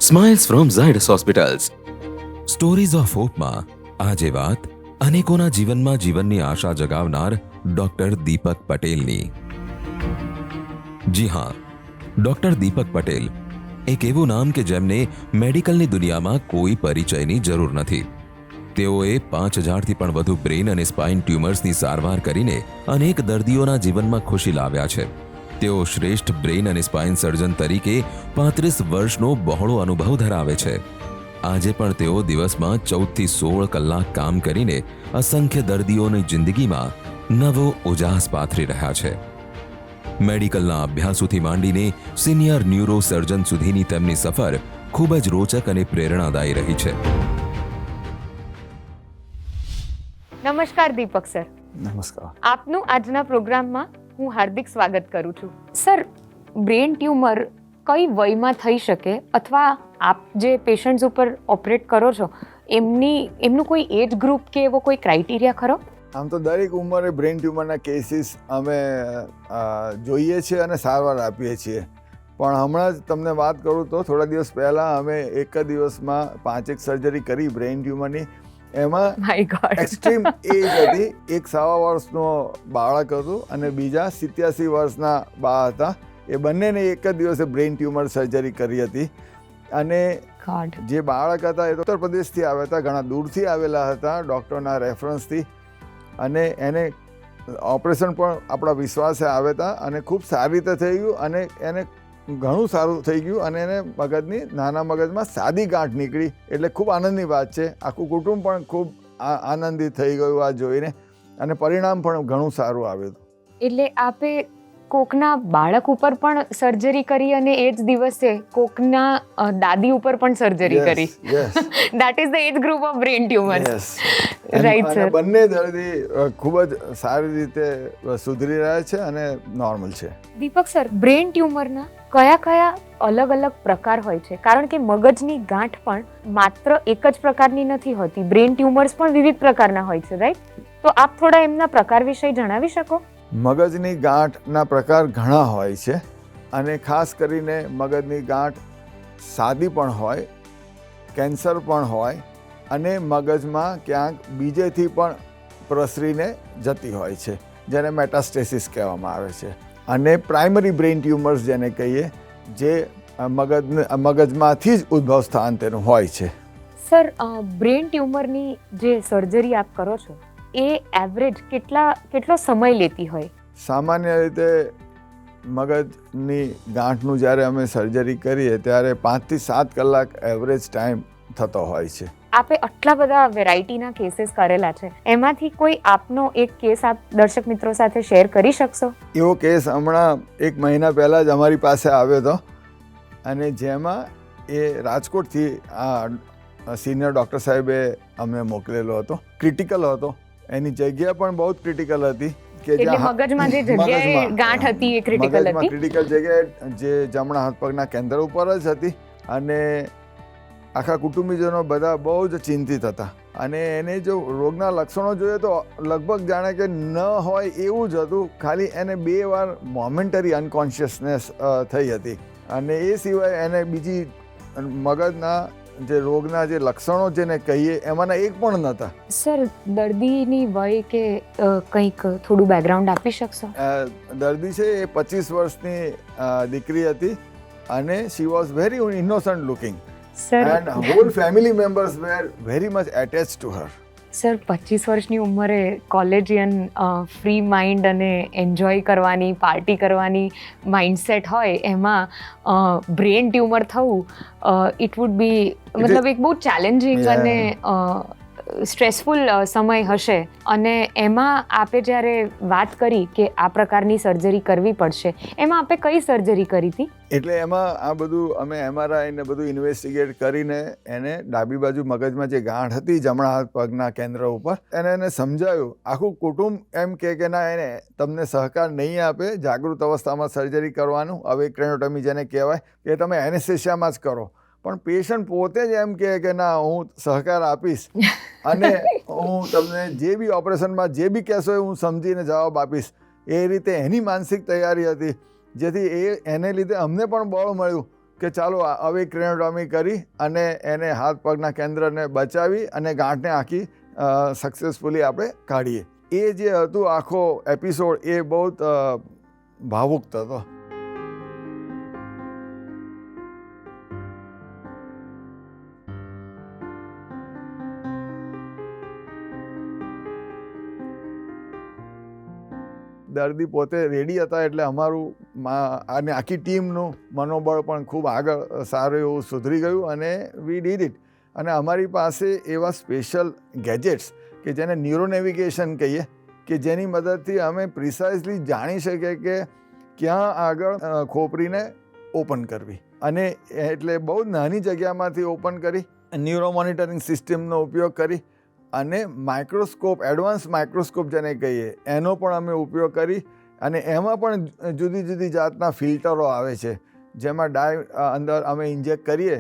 Smiles from Zydus hospitals. Stories of હોપમાં આજે વાત અનેકોના જીવનમાં જીવનની આશા જગાવનાર ડોક્ટર દીપક પટેલની. જી હા, ડોક્ટર દીપક પટેલ એક એવું નામ કે જેમને મેડિકલની દુનિયામાં કોઈ પરિચયની જરૂર નથી. તેઓએ 5000થી પણ વધુ બ્રેઇન અને સ્પાઇન ટ્યુમર્સની સારવાર કરીને અનેક દર્દીઓના જીવનમાં ખુશી લાવ્યા છે. તેઓ શ્રેષ્ઠ બ્રેઇન અને સ્પાઇન સર્જન તરીકે 35 વર્ષનો બહોળો અનુભવ ધરાવે છે. આજે પણ તેઓ દિવસમાં 14 થી 16 કલાક કામ કરીને અસંખ્ય દર્દીઓની જિંદગીમાં નવો ઉજાસ પાથરી રહ્યા છે. મેડિકલના અભ્યાસોથી માંડીને સિનિયર ન્યુરો સર્જન સુધીની તેમની સફર ખૂબ જ રોચક અને પ્રેરણાદાયી રહી છે. નમસ્કાર દીપક સર. નમસ્કાર. આપનું આજના પ્રોગ્રામમાં હું હાર્દિક સ્વાગત કરું છું. સર, બ્રેન ટ્યુમર કઈ વયમાં થઈ શકે અથવા આપ જે પેશન્ટ્સ ઉપર ઓપરેટ કરો છો એમનું કોઈ એજ ગ્રુપ કે એવો કોઈ ક્રાઇટેરિયા ખરો? આમ તો દરેક ઉંમરે બ્રેન ટ્યુમરના કેસીસ અમે જોઈએ છીએ અને સારવાર આપીએ છીએ. પણ હમણાં જ તમને વાત કરું તો થોડા દિવસ પહેલાં અમે એક જ દિવસમાં 5 સર્જરી કરી બ્રેન ટ્યુમરની. એમાં માય ગોડ, એક્સ્ટ્રીમ એજ હતી. એક 1.5 વર્ષનો બાળક હતું અને બીજા 87 વર્ષના બા હતા. એ બંનેને એક જ દિવસે બ્રેન ટ્યુમર સર્જરી કરી હતી. અને જે બાળક હતા એ ઉત્તર પ્રદેશથી આવ્યા હતા, ઘણા દૂરથી આવેલા હતા ડૉક્ટરના રેફરન્સથી. અને એને ઓપરેશન પણ આપણા વિશ્વાસે આવ્યા હતા અને ખૂબ સારી રીતે થઈ ગયું અને એને ઘણું સારું થઈ ગયું અને એને મગજની નાના મગજમાં સાદી ગાંઠ નીકળી. એટલે ખૂબ આનંદની વાત છે. આખું કુટુંબ પણ ખૂબ આનંદિત થઈ ગયું આ જોઈને અને પરિણામ પણ ઘણું સારું આવ્યું હતું. એટલે આપે કોકના બાળક ઉપર પણ સર્જરી કરી અને એ જ દિવસે કોકના દાદી ઉપર પણ સર્જરી કરી. That is the age group of brain tumours. Right sir. બંને દર્દી ખૂબ જ સારી રીતે સુધરી રહ્યા છે અને નોર્મલ છે. દીપક સર, બ્રેન ટ્યુમરના કયા કયા અલગ અલગ પ્રકાર હોય છે? કારણ કે મગજની ગાંઠ પણ માત્ર એક જ પ્રકારની નથી હોતી. બ્રેન ટ્યુમર્સ પણ વિવિધ પ્રકારના હોય છે, રાઈટ? તો આપ થોડા એમના પ્રકાર વિશે જણાવી શકો? મગજની ગાંઠના પ્રકાર ઘણા હોય છે અને ખાસ કરીને મગજની ગાંઠ સાદી પણ હોય, કેન્સર પણ હોય અને મગજમાં ક્યાંક બીજેથી પણ પ્રસરીને જતી હોય છે, જેને મેટાસ્ટેસિસ કહેવામાં આવે છે. અને પ્રાઇમરી બ્રેન ટ્યુમર્સ જેને કહીએ, જે મગજમાંથી જ ઉદ્ભવ સ્થાન તેનું હોય છે. સર, બ્રેન ટ્યુમરની જે સર્જરી આપ કરો છો એ એવરેજ કેટલો સમય લેતી હોય? સામાન્ય રીતે મગજની ગાંઠનું જ્યારે અમે સર્જરી કરીએ ત્યારે 5 થી 7 કલાક એવરેજ ટાઈમ થતો હોય છે. આપે આટલા બધા વેરાયટીના કેસીસ કરેલા છે, એમાંથી કોઈ આપનો એક કેસ આપ દર્શક મિત્રો સાથે શેર કરી શકશો? એવો કેસ હમણાં 1 મહિના પહેલાં જ અમારી પાસે આવ્યો હતો અને જેમાં એ રાજકોટથી સિનિયર ડૉક્ટર સાહેબે અમને મોકલેલો હતો. ક્રિટિકલ હતો, એની જગ્યા પણ બહુ ક્રિટિકલ હતી કે એટલે મગજમાં જે જગ્યાએ ગાંઠ હતી એ ક્રિટિકલ હતી. ક્રિટિકલ જગ્યાએ જે જમણા હાથ પગના કેન્દ્ર ઉપર જ હતી અને આખા કુટુંબીજનો બધા બહુ જ ચિંતિત હતા. અને એને જો રોગના લક્ષણો જોઈએ તો લગભગ જાણે કે ન હોય એવું જ હતું. ખાલી એને 2 વાર મોમેન્ટરી અનકોન્શિયસનેસ થઈ હતી અને એ સિવાય એને બીજી મગજના જે રોગના જે લક્ષણો જેને કહીએ એમાંના એક પણ નહોતા. સર, દર્દીની વય કે કંઈક થોડું બેકગ્રાઉન્ડ આપી શકશો? દર્દી છે એ 25 વર્ષની દીકરી હતી અને she was very innocent looking and whole family members were very much attached to her. Sir, 25 વર્ષની ઉંમરે કોલેજિયન ફ્રી માઇન્ડ અને એન્જોય કરવાની, પાર્ટી કરવાની માઇન્ડસેટ હોય, એમાં બ્રેન ટ્યુમર થવું ઇટ વુડ બી મતલબ એક બહુ ચેલેન્જિંગ અને સ્ટ્રેસફુલ સમય હશે. અને એમાં આપે જ્યારે વાત કરી કે આ પ્રકારની સર્જરી કરવી પડશે, એમાં આપે કઈ સર્જરી કરી હતી? એટલે એમાં આ બધું અમે MRI ને બધું ઇન્વેસ્ટિગેટ કરીને એને ડાબી બાજુ મગજમાં જે ગાંઠ હતી જમણા હાથ પગના કેન્દ્ર ઉપર, એને સમજાવ્યું. આખું કુટુંબ એમ કે ના, એને તમને સહકાર નહીં આપે જાગૃત અવસ્થામાં સર્જરી કરવાનું, હવે ક્રેનોટમી જેને કહેવાય, કે તમે એનેસ્થેશિયામાં જ કરો. પણ પેશન્ટ પોતે જ એમ કે ના, હું સહકાર આપીશ અને હું તમને જે બી ઓપરેશનમાં જે બી કહેશો એ હું સમજીને જવાબ આપીશ. એ રીતે એની માનસિક તૈયારી હતી. જેથી એને લીધે અમને પણ બળ મળ્યું કે ચાલો હવે ક્રેનિયોટોમી કરી અને એને હાથ પગના કેન્દ્રને બચાવી અને ગાંઠને આખી સક્સેસફુલી આપણે કાઢીએ. એ જે હતું આખો એપિસોડ એ બહુ ભાવુક હતો. દર્દી પોતે રેડી હતા એટલે અમારું અને આખી ટીમનું મનોબળ પણ ખૂબ આગળ સારું એવું સુધરી ગયું અને વી ડીડ ઇટ. અને અમારી પાસે એવા સ્પેશિયલ ગેજેટ્સ કે જેને ન્યુરો નેવિગેશન કહીએ કે જેની મદદથી અમે પ્રિસાઇઝલી જાણી શકીએ કે ક્યાં આગળ ખોપરીને ઓપન કરવી, અને એટલે બહુ નાની જગ્યામાંથી ઓપન કરી ન્યુરો મોનિટરિંગ સિસ્ટમનો ઉપયોગ કરી અને માઇક્રોસ્કોપ, એડવાન્સ માઇક્રોસ્કોપ જેને કહીએ એનો પણ અમે ઉપયોગ કરી અને એમાં પણ જુદી જુદી જાતના ફિલ્ટરો આવે છે જેમાં અંદર અમે ઇન્જેક્ટ કરીએ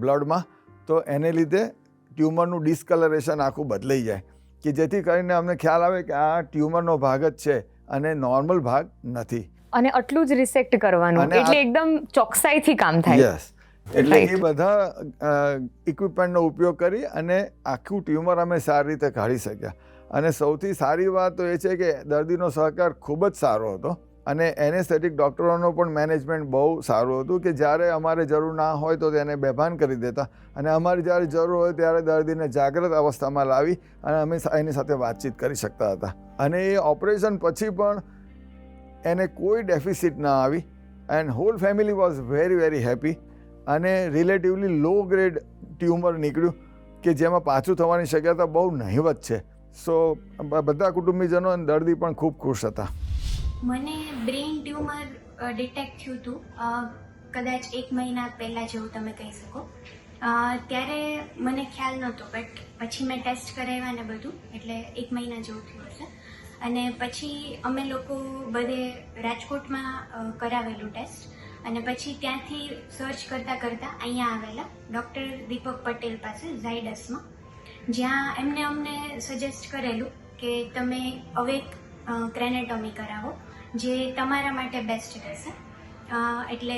બ્લડમાં તો એને લીધે ટ્યુમરનું ડિસ્કલરેશન આખું બદલાઈ જાય કે જેથી કરીને અમને ખ્યાલ આવે કે આ ટ્યુમરનો ભાગ જ છે અને નોર્મલ ભાગ નથી. અને આટલું જ રિસેક્ટ કરવાનું એટલે એકદમ ચોકસાઈથી કામ થાય. યસ, એટલે એ બધા ઇક્વિપમેન્ટનો ઉપયોગ કરી અને આખું ટ્યુમર અમે સારી રીતે કાઢી શક્યા. અને સૌથી સારી વાત તો એ છે કે દર્દીનો સહકાર ખૂબ જ સારો હતો અને એનેસ્થેટિક ડૉક્ટરોનો પણ મેનેજમેન્ટ બહુ સારું હતું કે જ્યારે અમારે જરૂર ના હોય તો તેને બેભાન કરી દેતા અને અમારે જ્યારે જરૂર હોય ત્યારે દર્દીને જાગ્રત અવસ્થામાં લાવી અને અમે એની સાથે વાતચીત કરી શકતા હતા. અને એ ઓપરેશન પછી પણ એને કોઈ ડેફિસિટ ના આવી and whole family was very very happy. અને રિલેટિવલી લો ગ્રેડ ટ્યુમર નીકળ્યું કે જેમાં પાછું થવાની શક્યતા બહુ નહીવત છે. સો બધા કુટુંબીજનો અને દર્દી પણ ખૂબ ખુશ હતા. મને બ્રેઇન ટ્યુમર ડિટેક્ટ થયું હતું કદાચ 1 મહિના પહેલાં જેવું તમે કહી શકો. ત્યારે મને ખ્યાલ નહોતો, બટ પછી મેં ટેસ્ટ કરાવ્યા ને બધું, એટલે 1 મહિના જેવું થયું હશે. અને પછી અમે લોકો બધે રાજકોટમાં કરાવેલું ટેસ્ટ અને પછી ત્યાંથી સર્ચ કરતાં કરતાં અહીંયા આવેલા ડૉક્ટર દીપક પટેલ પાસે ઝાયડસમાં, જ્યાં એમને અમને સજેસ્ટ કરેલું કે તમે હવે ક્રેનેટોમી કરાવો જે તમારા માટે બેસ્ટ રહેશે. એટલે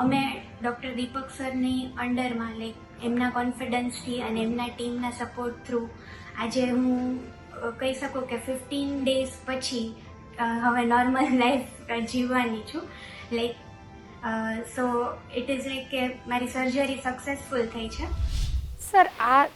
અમે ડૉક્ટર દીપક સરની અંડરમાં લાઈક એમના કોન્ફિડન્સથી અને એમના ટીમના સપોર્ટ થ્રુ આજે હું કહી શકું કે 15 ડેઝ પછી હવે નોર્મલ લાઈફ જીવવાની છું. Like so it is like કે મારી સર્જરી સક્સેસફુલ થઈ છે. સર, આ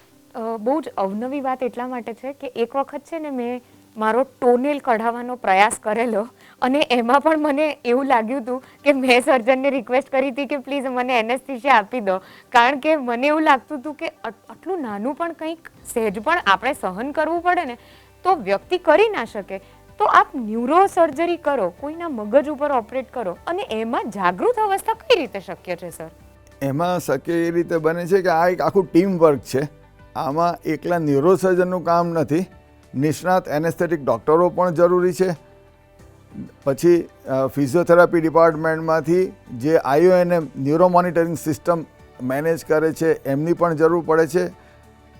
બહુ જ અવનવી વાત એટલા માટે છે કે એક વખત છે ને મેં મારો ટોનેલ કઢાવવાનો પ્રયાસ કરેલો અને એમાં પણ મને એવું લાગ્યું હતું કે મેં સર્જનને રિક્વેસ્ટ કરી હતી કે પ્લીઝ મને એનેસ્થેસિયા આપી દો, કારણ કે મને એવું લાગતું હતું કે આટલું નાનું પણ કંઈક સહેજ પણ આપણે સહન કરવું પડે ને તો વ્યક્તિ કરી ના શકે. તો આપ ન્યુરો સર્જરી કરો, કોઈના મગજ ઉપર ઓપરેટ કરો અને એમાં જાગૃત અવસ્થા કઈ રીતે શક્ય છે સર? એમાં શક્ય એ રીતે બને છે કે આ એક આખું ટીમ વર્ક છે. આમાં એકલા ન્યુરોસર્જનનું કામ નથી, નિષ્ણાત એનેસ્થેટિક ડૉક્ટરો પણ જરૂરી છે. પછી ફિઝિયોથેરાપી ડિપાર્ટમેન્ટમાંથી જે IONM neuro monitoring system manage કરે છે એમની પણ જરૂર પડે છે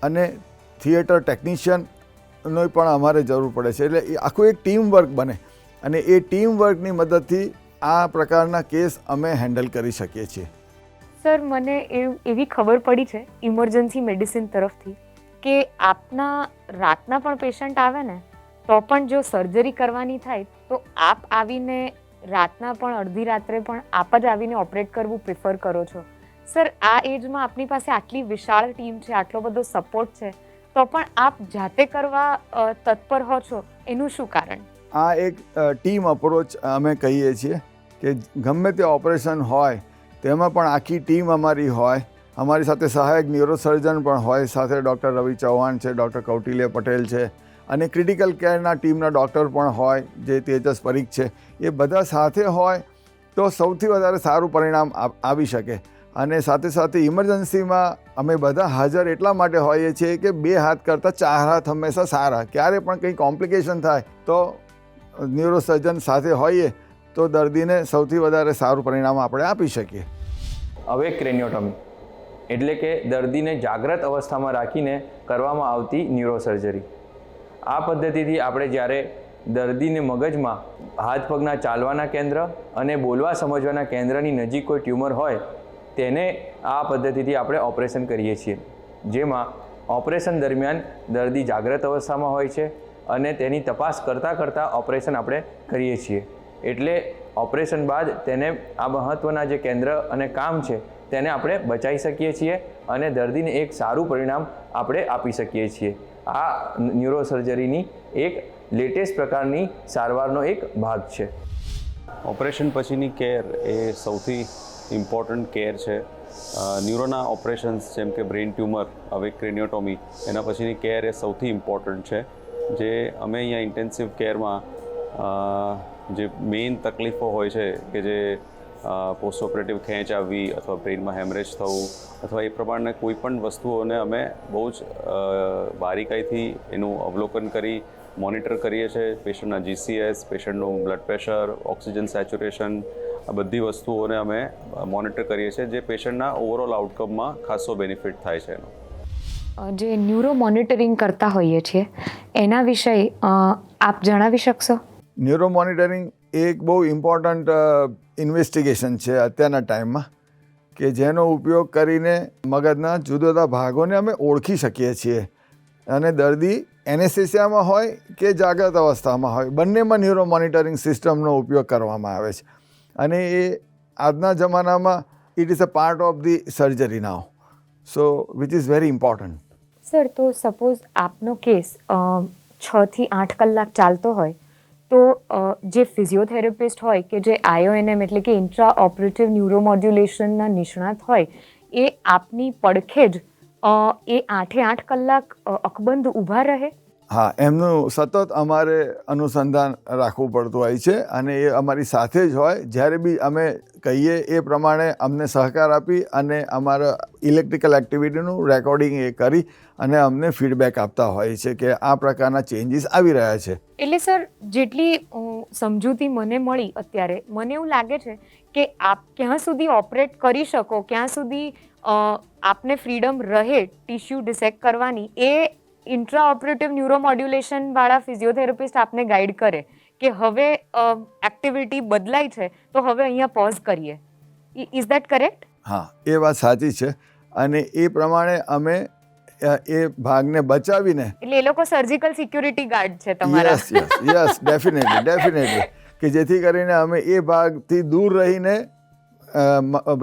અને થિયેટર ટેકનિશિયનનો પણ અમારે જરૂર પડે છે. એટલે એ આખું એક ટીમ વર્ક બને અને એ ટીમ વર્કની મદદથી આ પ્રકારના કેસ અમે હેન્ડલ કરી શકીએ છીએ. સર, મને એવી ખબર પડી છે ઇમરજન્સી મેડિસિન તરફથી કે આપના રાતના પણ પેશન્ટ આવે ને તો પણ જો સર્જરી કરવાની થાય તો આપ આવીને રાતના પણ અડધી રાત્રે પણ આપ જ આવીને ઓપરેટ કરવું પ્રિફર કરો છો. સર, આ એજમાં આપની પાસે આટલી વિશાળ ટીમ છે, આટલો બધો સપોર્ટ છે, તો પણ આપ જાતે કરવા તત્પર હો છો, એનું શું કારણ? આ એક ટીમ અપ્રોચ અમે કહીએ છીએ કે ગમે તે ઓપરેશન હોય તેમાં પણ આખી ટીમ અમારી હોય. અમારી સાથે સહાયક ન્યુરોસર્જન પણ હોય, સાથે ડૉક્ટર રવિ ચૌહાણ છે, ડૉક્ટર કૌટિલ્ય પટેલ છે અને ક્રિટિકલ કેરના ટીમના ડૉક્ટર પણ હોય જે તેજસ પરીખ છે. એ બધા સાથે હોય તો સૌથી વધારે સારું પરિણામ આવી શકે. અને સાથે સાથે ઇમરજન્સીમાં અમે બધા હાજર એટલા માટે હોઈએ છીએ કે 2 હાથ કરતાં 4 હાથ હંમેશા સારા. ક્યારે પણ કંઈ કોમ્પ્લિકેશન થાય તો ન્યુરોસર્જન સાથે હોઈએ તો દર્દીને સૌથી વધારે સારું પરિણામ આપણે આપી શકીએ. હવે ક્રેનિયોટોમી એટલે કે દર્દીને જાગ્રત અવસ્થામાં રાખીને કરવામાં આવતી ન્યુરોસર્જરી. આ પદ્ધતિથી આપણે જ્યારે દર્દીને મગજમાં હાથ પગના ચાલવાના કેન્દ્ર અને બોલવા સમજવાના કેન્દ્રની નજીક કોઈ ટ્યુમર હોય તેને આ પદ્ધતિથી આપણે ઓપરેશન કરીએ છીએ, જેમાં ઓપરેશન દરમિયાન દર્દી જાગ્રત અવસ્થામાં હોય છે અને તેની તપાસ કરતાં ઓપરેશન આપણે કરીએ છીએ. એટલે ઓપરેશન બાદ તેને આ મહત્ત્વના જે કેન્દ્ર અને કામ છે તેને આપણે બચાવી શકીએ છીએ અને દર્દીને એક સારું પરિણામ આપણે આપી શકીએ છીએ. આ ન્યુરોસર્જરીની એક લેટેસ્ટ પ્રકારની સારવારનો એક ભાગ છે. ઓપરેશન પછીની કેર એ સૌથી ઇમ્પોર્ટન્ટ કેર છે. ન્યુરોના ઓપરેશન્સ જેમ કે બ્રેઇન ટ્યુમર, હવે ક્રેનિયોટોમી, એના પછીની કેર એ સૌથી ઇમ્પોર્ટન્ટ છે. જે અમે અહીંયા ઇન્ટેન્સિવ કેરમાં જે મેઇન તકલીફો હોય છે કે જે પોસ્ટ ઓપરેટિવ ખેંચ આવવી અથવા બ્રેઇનમાં હેમરેજ થવું અથવા એ પ્રમાણે કોઈ પણ વસ્તુઓને અમે બહુ જ બારીકાઈથી એનું અવલોકન કરી મોનિટર કરીએ છીએ. પેશન્ટના GCS, પેશન્ટનું બ્લડ પ્રેશર, ઓક્સિજન સેચ્યુરેશન, આ બધી વસ્તુઓને અમે મોનિટર કરીએ છીએ, જે પેશન્ટના ઓવરઓલ આઉટકમમાં ખાસો બેનિફિટ થાય છે એનો. જે ન્યુરો મોનિટરિંગ કરતા હોઈએ છીએ એના વિશે આપ જણાવી શકશો? ન્યુરો મોનિટરિંગ એક બહુ ઇમ્પોર્ટન્ટ ઇન્વેસ્ટિગેશન છે અત્યારના ટાઈમમાં, કે જેનો ઉપયોગ કરીને મગજના જુદા જુદા ભાગોને અમે ઓળખી શકીએ છીએ અને દર્દી એનેસ્થેસિયામાં હોય કે જાગ્રત અવસ્થામાં હોય, બંનેમાં ન્યુરો મોનિટરિંગ સિસ્ટમનો ઉપયોગ કરવામાં આવે છે અને એ આજના જમાનામાં it is a part of the surgery now, so which is very important. Sir, તો સપોઝ આપનો કેસ 6 થી 8 કલાક ચાલતો હોય તો જે ફિઝિયોથેરાપિસ્ટ હોય કે જે IONM એટલે કે ઇન્ટ્રા ઓપરેટિવ ન્યુરોમોડ્યુલેશનના નિષ્ણાત હોય એ આપની પડખે જ એ 8 કલાક અકબંધ ઊભા રહે? હા, એમનું સતત અમારે અનુસંધાન રાખવું પડતું હોય છે અને એ અમારી સાથે જ હોય. જ્યારે બી અમે કહીએ એ પ્રમાણે અમને સહકાર આપી અને અમારા ઇલેક્ટ્રિકલ એક્ટિવિટીનું રેકોર્ડિંગ એ કરી અને અમને ફીડબેક આપતા હોય છે કે આ પ્રકારના ચેન્જીસ આવી રહ્યા છે. એટલે સર, જેટલી સમજૂતી મને મળી અત્યારે, મને એવું લાગે છે કે આપ ક્યાં સુધી ઓપરેટ કરી શકો, ક્યાં સુધી આપને ફ્રીડમ રહે ટિશ્યુ ડિસેક્ટ કરવાની, એ ઇન્ટ્રા ઓપરેટિવ ન્યુરોમોડ્યુલેશન વાળા ફિઝિયોથેરાપિસ્ટ આપને ગાઈડ કરે કે હવે એક્ટિવિટી બદલાઈ છે તો હવે અહીંયા પોઝ કરીએ. Is that correct? હા, એ વાત સાચી છે અને એ પ્રમાણે અમે એ ભાગને બચાવીને, એટલે એ લોકો સર્જિકલ સિક્યુરિટી ગાર્ડ છે તમારા? યસ, ડેફિનેટલી, કે જેથી કરીને અમે એ ભાગથી દૂર રહીને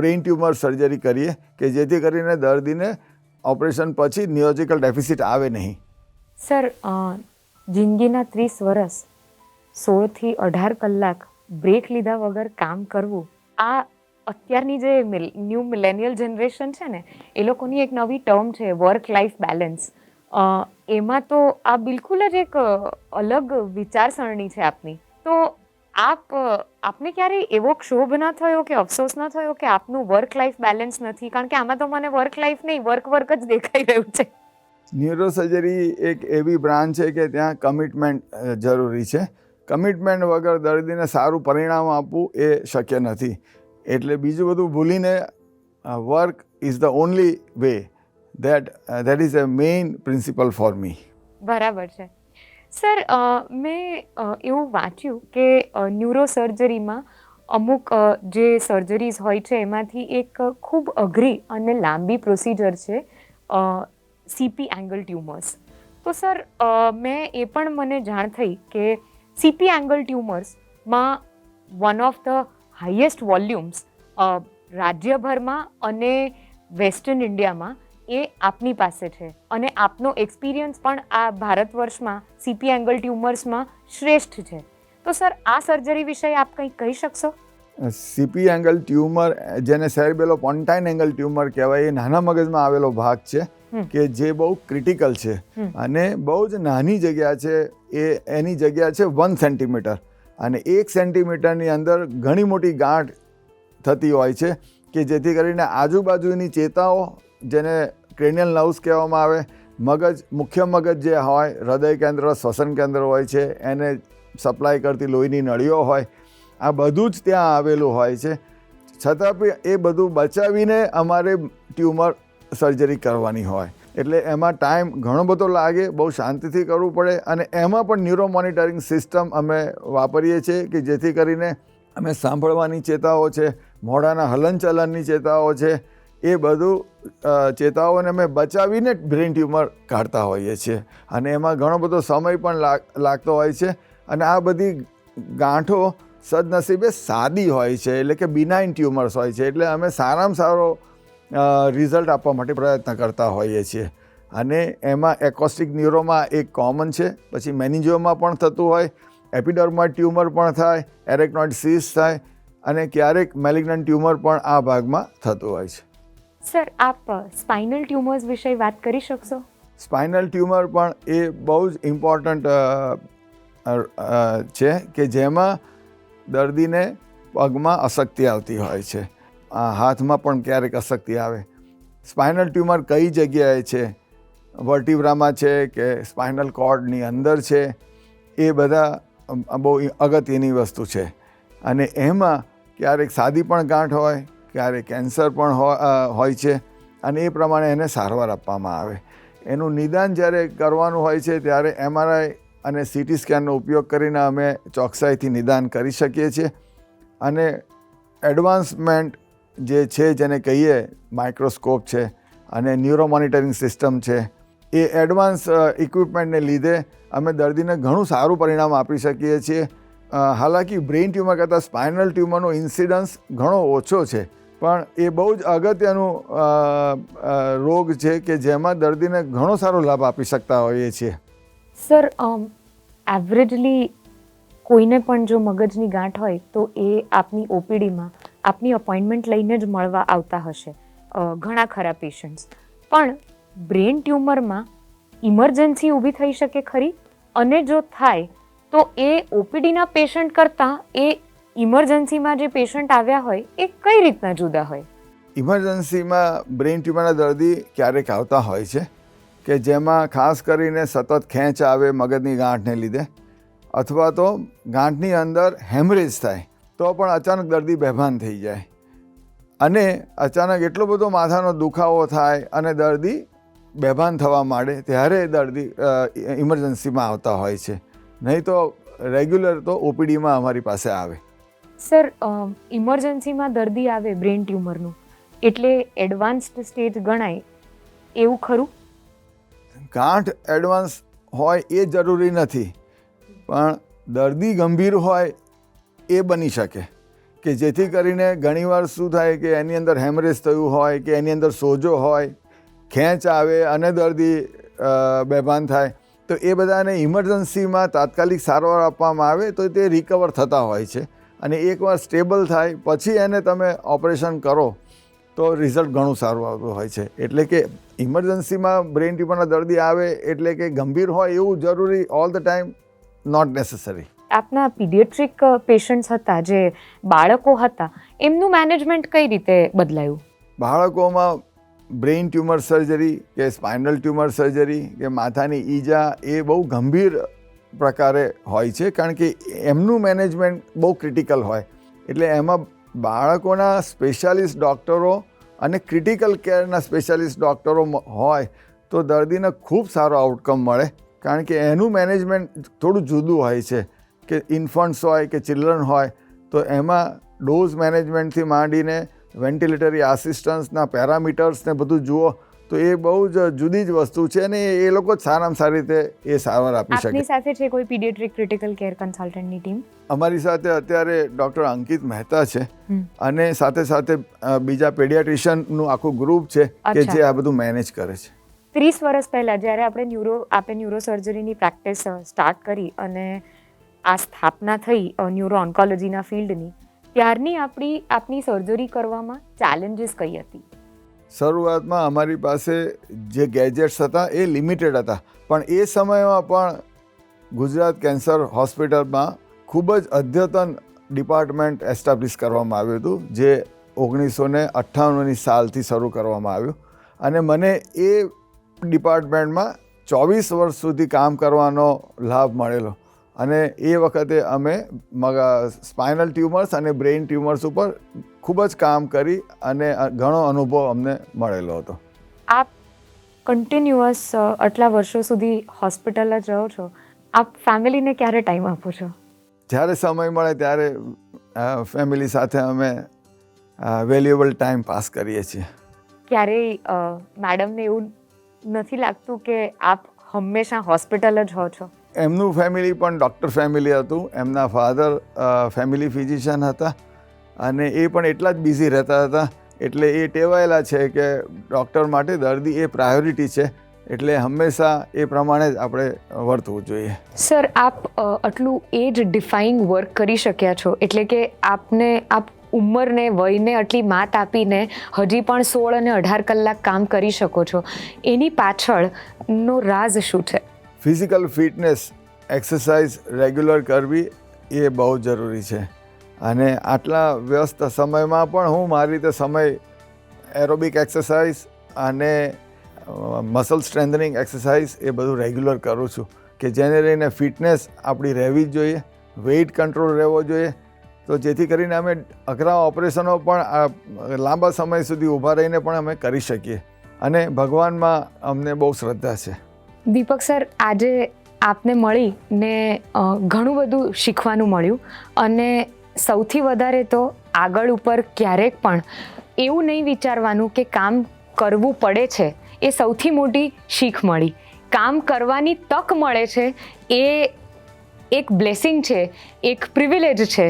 બ્રેઇન ટ્યુમર સર્જરી કરીએ કે જેથી કરીને દર્દીને ઓપરેશન પછી ન્યુરોલોજિકલ ડેફિસિટ આવે નહીં. સર, જિંદગીના 30 વર્ષ 16 થી 18 કલાક બ્રેક લીધા વગર કામ કરવું, આ અત્યારની જે ન્યૂ મિલેનિયલ જનરેશન છે ને એ લોકોની એક નવી ટર્મ છે વર્ક લાઈફ બેલેન્સ. એમાં તો આ બિલકુલ જ એક અલગ વિચારસરણી છે આપની. તો આપને ક્યારેય એવો ક્ષોભ ના થયો કે અફસોસ ના થયો કે આપનું વર્ક લાઈફ બેલેન્સ નથી? કારણ કે આમાં તો મને વર્ક લાઈફ નહીં, વર્ક જ દેખાઈ રહ્યું છે. ન્યુરોસર્જરી એક એવી બ્રાન્ચ છે કે ત્યાં કમિટમેન્ટ જરૂરી છે. કમિટમેન્ટ વગર દર્દીને સારું પરિણામ આપવું એ શક્ય નથી. એટલે બીજું બધું ભૂલીને work is the only way. That is a main principle for me. બરાબર છે. સર, મેં એવું વાંચ્યું કે ન્યુરો સર્જરીમાં અમુક જે સર્જરીઝ હોય છે એમાંથી એક ખૂબ અઘરી અને લાંબી પ્રોસિજર છે CP એંગલ ટ્યુમર્સ. તો સર, મને જાણ થઈ કે CP એંગલ ટ્યુમર્સમાં one of the highest volumes રાજ્યભરમાં અને વેસ્ટર્ન ઇન્ડિયામાં એ આપની પાસે છે અને આપનો એક્સપિરિયન્સ પણ આ ભારત વર્ષમાં CP એંગલ ટ્યુમર્સમાં શ્રેષ્ઠ છે. તો સર, આ સર્જરી વિશે આપ કંઈક કહી શકશો? CP એંગલ ટ્યુમર, જેને સેરેબેલોપોન્ટાઇન એંગલ ટ્યુમર કહેવાય, એ નાના મગજમાં આવેલો ભાગ છે કે જે બહુ ક્રિટિકલ છે અને બહુ જ નાની જગ્યા છે. એની જગ્યા છે 1 સેન્ટીમીટર અને 1 સેન્ટીમીટરની અંદર ઘણી મોટી ગાંઠ થતી હોય છે કે જેથી કરીને આજુબાજુની ચેતાઓ, જેને ક્રેનિયલ નર્વ્સ કહેવામાં આવે, મગજ, મુખ્ય મગજ જે હોય, હૃદય કેન્દ્ર, શ્વસન કેન્દ્ર હોય છે, એને સપ્લાય કરતી લોહીની નળીઓ હોય, આ બધું જ ત્યાં આવેલું હોય છે. છતાં પણ એ બધું બચાવીને અમારે ટ્યુમર સર્જરી કરવાની હોય. એટલે એમાં ટાઈમ ઘણો બધો લાગે, બહુ શાંતિથી કરવું પડે. અને એમાં પણ ન્યુરો મોનિટરિંગ સિસ્ટમ અમે વાપરીએ છીએ કે જેથી કરીને અમે સાંભળવાની ચેતાઓ છે, મોઢાના હલનચલનની ચેતાઓ છે, એ બધું ચેતાઓને અમે બચાવીને બ્રેન ટ્યુમર કાઢતા હોઈએ છીએ. અને એમાં ઘણો બધો સમય પણ લાગતો હોય છે. અને આ બધી ગાંઠો સદનસીબે સાદી હોય છે, એટલે કે બિનાઇન ટ્યુમર્સ હોય છે. એટલે અમે સારામાં સારો રિઝલ્ટ આપવા માટે પ્રયત્ન કરતા હોઈએ છીએ. અને એમાં એકોસ્ટિક ન્યુરોમાં એક કોમન છે, પછી મેનિન્જિયોમાં પણ થતું હોય, એપિડર્મોઇડ ટ્યુમર પણ થાય, એરેક્નોઇડ સિસ્ટ થાય, અને ક્યારેક મેલિગ્નન્ટ ટ્યુમર પણ આ ભાગમાં થતું હોય છે. સર, આપ સ્પાઇનલ ટ્યુમર્સ વિશે વાત કરી શકશો? સ્પાઇનલ ટ્યુમર પણ એ બહુ જ ઇમ્પોર્ટન્ટ છે કે જેમાં દર્દીને પગમાં અશક્તિ આવતી હોય છે, હાથમાં પણ ક્યારેક અશક્તિ આવે. સ્પાઇનલ ટ્યુમર કઈ જગ્યાએ છે, વર્ટિબ્રામાં છે કે સ્પાઇનલ કોર્ડની અંદર છે, એ બધા બહુ અગત્યની વસ્તુ છે. અને એમાં ક્યારેક સાદી પણ ગાંઠ હોય, ક્યારેક કેન્સર પણ હોય છે. અને એ પ્રમાણે એને સારવાર આપવામાં આવે. એનું નિદાન જ્યારે કરવાનું હોય છે ત્યારે MRI અને CT સ્કેનનો ઉપયોગ કરીને અમે ચોકસાઈથી નિદાન કરી શકીએ છીએ. અને એડવાન્સમેન્ટ જે છે, જેને કહીએ માઇક્રોસ્કોપ છે અને ન્યુરો મોનિટરિંગ સિસ્ટમ છે, એ એડવાન્સ ઇક્વિપમેન્ટને લીધે અમે દર્દીને ઘણું સારું પરિણામ આપી શકીએ છીએ. હાલાકી બ્રેઇન ટ્યુમર કરતાં સ્પાઇનલ ટ્યુમરનો ઇન્સિડન્સ ઘણો ઓછો છે, પણ એ બહુ જ અગત્યનું રોગ છે કે જેમાં દર્દીને ઘણો સારો લાભ આપી શકતા હોઈએ છીએ. સર, એવરેજલી કોઈને પણ જો મગજની ગાંઠ હોય તો એ આપની OPDમાં આપની અપોઇન્ટમેન્ટ લઈને જ મળવા આવતા હશે, ઘણા ખરા પેશન્ટ્સ. પણ બ્રેન ટ્યુમરમાં ઇમરજન્સી ઊભી થઈ શકે ખરી? અને જો થાય તો એ OPDના પેશન્ટ કરતાં એ ઇમરજન્સીમાં જે પેશન્ટ આવ્યા હોય એ કઈ રીતના જુદા હોય? ઇમરજન્સીમાં બ્રેન ટ્યુમરના દર્દી ક્યારેક આવતા હોય છે કે જેમાં ખાસ કરીને સતત ખેંચ આવે મગજની ગાંઠને લીધે, અથવા તો ગાંઠની અંદર હેમરેજ થાય તો પણ અચાનક દર્દી બેભાન થઈ જાય. અને અચાનક એટલો બધો માથાનો દુખાવો થાય અને દર્દી બેભાન થવા માંડે ત્યારે દર્દી ઇમરજન્સીમાં આવતા હોય છે. નહીં તો રેગ્યુલર તો OPDમાં અમારી પાસે આવે. સર, ઇમરજન્સીમાં દર્દી આવે બ્રેન ટ્યુમરનું એટલે એડવાન્સ્ડ સ્ટેજ ગણાય એવું ખરું? ગાંઠ એડવાન્સ હોય એ જરૂરી નથી, પણ દર્દી ગંભીર હોય એ બની શકે કે જેથી કરીને ઘણીવાર શું થાય કે એની અંદર હેમરેજ થયું હોય કે એની અંદર સોજો હોય, ખેંચ આવે અને દર્દી બેભાન થાય, તો એ બધાને ઇમરજન્સીમાં તાત્કાલિક સારવાર આપવામાં આવે તો તે રિકવર થતા હોય છે. અને એકવાર સ્ટેબલ થાય પછી એને તમે ઓપરેશન કરો તો રિઝલ્ટ ઘણું સારું આવતું હોય છે. એટલે કે ઇમરજન્સીમાં બ્રેન ટ્યુમરના દર્દી આવે એટલે કે ગંભીર હોય એવું જરૂરી all the time not necessary. આપના પીડિયાટ્રિક પેશન્ટ્સ હતા, જે બાળકો હતા, એમનું મેનેજમેન્ટ કઈ રીતે બદલાયું? બાળકોમાં બ્રેઇન ટ્યુમર સર્જરી કે સ્પાઇનલ ટ્યુમર સર્જરી કે માથાની ઈજા એ બહુ ગંભીર પ્રકારે હોય છે, કારણ કે એમનું મેનેજમેન્ટ બહુ ક્રિટિકલ હોય. એટલે એમાં બાળકોના સ્પેશિયાલિસ્ટ ડૉક્ટરો અને ક્રિટિકલ કેરના સ્પેશિયાલિસ્ટ ડૉક્ટરો હોય તો દર્દીને ખૂબ સારો આઉટકમ મળે, કારણ કે એનું મેનેજમેન્ટ થોડું જુદું હોય છે. કે ઇન્ફન્ટ્સ હોય કે ચિલ્ડ્રન હોય તો એમાં ડોઝ મેનેજમેન્ટથી માંડીને વેન્ટિલેટરી આસિસ્ટન્સના પેરામીટર્સને બધું જુઓ તો એ બહુ જ જુદી જ વસ્તુ છે. અને એ લોકો જ સારામાં સારી રીતે એ સારવાર આપી શકે. આપની સાથે છે કોઈ પીડિયાટ્રિક ક્રિટિકલ કેર કન્સલ્ટન્ટની ટીમ? અમારી સાથે અત્યારે ડૉક્ટર અંકિત મહેતા છે અને સાથે સાથે બીજા પેડિયાટ્રિશિયનનું આખું ગ્રુપ છે કે જે આ બધું મેનેજ કરે છે. 30 વર્ષ પહેલાં જ્યારે આપણે ન્યુરો સર્જરીની પ્રેક્ટિસ સ્ટાર્ટ કરી અને આ સ્થાપના થઈ ન્યુરો ઓન્કોલોજીના ફિલ્ડની, ત્યારની આપની સર્જરી કરવામાં ચેલેન્જીસ કઈ હતી? શરૂઆતમાં અમારી પાસે જે ગેજેટ્સ હતા એ લિમિટેડ હતા, પણ એ સમયમાં પણ ગુજરાત કેન્સર હોસ્પિટલમાં ખૂબ જ અદ્યતન ડિપાર્ટમેન્ટ એસ્ટાબ્લિશ કરવામાં આવ્યું હતું, જે 1998ની સાલથી શરૂ કરવામાં આવ્યું. અને મને એ ડિપાર્ટમેન્ટમાં 24 વર્ષ સુધી કામ કરવાનો લાભ મળેલો. અને એ વખતે અમે સ્પાઇનલ ટ્યુમર્સ અને બ્રેઇન ટ્યુમર્સ ઉપર ખૂબ જ કામ કરી અને ઘણો અનુભવ અમને મળેલો હતો. આપ કન્ટિન્યુઅસ આટલા વર્ષો સુધી હોસ્પિટલ જ રહો છો, આપ ફેમિલીને ક્યારે ટાઈમ આપો છો? જ્યારે સમય મળે ત્યારે ફેમિલી સાથે અમે વેલ્યુએબલ ટાઈમ પાસ કરીએ છીએ. ક્યારેય મેડમને એવું નથી લાગતું કે આપ હંમેશા હોસ્પિટલ જ હો છો? એમનું ફેમિલી પણ ડૉક્ટર ફેમિલી હતું. એમના ફાધર ફેમિલી ફિઝિશિયન હતા અને એ પણ એટલા જ બિઝી રહેતા હતા, એટલે એ ટેવાયેલા છે કે ડૉક્ટર માટે દર્દી એ પ્રાયોરિટી છે, એટલે હંમેશા એ પ્રમાણે જ આપણે વર્તવું જોઈએ. સર, આપ આટલું એજ ડિફાઇંગ વર્ક કરી શક્યા છો, એટલે કે આપ ઉંમરને વયને આટલી માત આપીને હજી પણ 16 અને 18 કલાક કામ કરી શકો છો, એની પાછળનો રાઝ શું છે? ફિઝિકલ ફિટનેસ, એક્સરસાઇઝ રેગ્યુલર કરવી એ બહુ જરૂરી છે. અને આટલા વ્યસ્ત સમયમાં પણ હું મારી રીતે સમય એરોબિક એક્સરસાઇઝ અને મસલ સ્ટ્રેન્થનિંગ એક્સરસાઇઝ એ બધું રેગ્યુલર કરું છું, કે જેને લઈને ફિટનેસ આપણી રહેવી જ જોઈએ, વેઇટ કંટ્રોલ રહેવો જોઈએ, તો જેથી કરીને અમે અઘરા ઓપરેશનો પણ લાંબા સમય સુધી ઊભા રહીને પણ અમે કરી શકીએ. અને ભગવાનમાં અમને બહુ શ્રદ્ધા છે. દીપક સર, આજે આપને મળીને ઘણું બધું શીખવાનું મળ્યું, અને સૌથી વધારે તો આગળ ઉપર ક્યારેક પણ એવું નહીં વિચારવાનું કે કામ કરવું પડે છે, એ સૌથી મોટી શીખ મળી. કામ કરવાની તક મળે છે એ એક બ્લેસિંગ છે, એક પ્રિવિલેજ છે,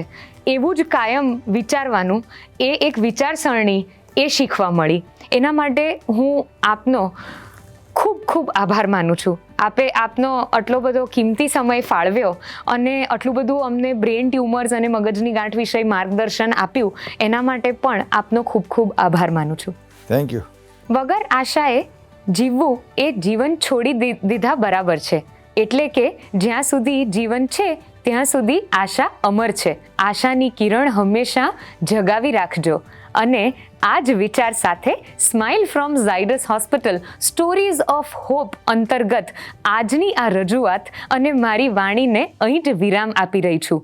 એવું જ કાયમ વિચારવાનું, એ એક વિચારસરણી એ શીખવા મળી. એના માટે હું આપનો ખૂબ ખૂબ આભાર માનું છું. આપનો આટલો બધો કિંમતી સમય ફાળવ્યો અને આટલું બધું અમને બ્રેન ટ્યુમર્સ અને મગજની ગાંઠ વિશે માર્ગદર્શન આપ્યું, એના માટે પણ આપનો ખૂબ ખૂબ આભાર માનું છું. Thank you. વગર આશાએ જીવવું એ જીવન છોડી દીધા બરાબર છે, એટલે કે જ્યાં સુધી જીવન છે ત્યાં સુધી આશા અમર છે. આશાની કિરણ હંમેશા જગાવી રાખજો. અને આ જ વિચાર સાથે smile from Zydus hospital stories of hope અંતર્ગત આજની આ રજૂઆત અને મારી વાણીને અહીં જ વિરામ આપી રહી છું.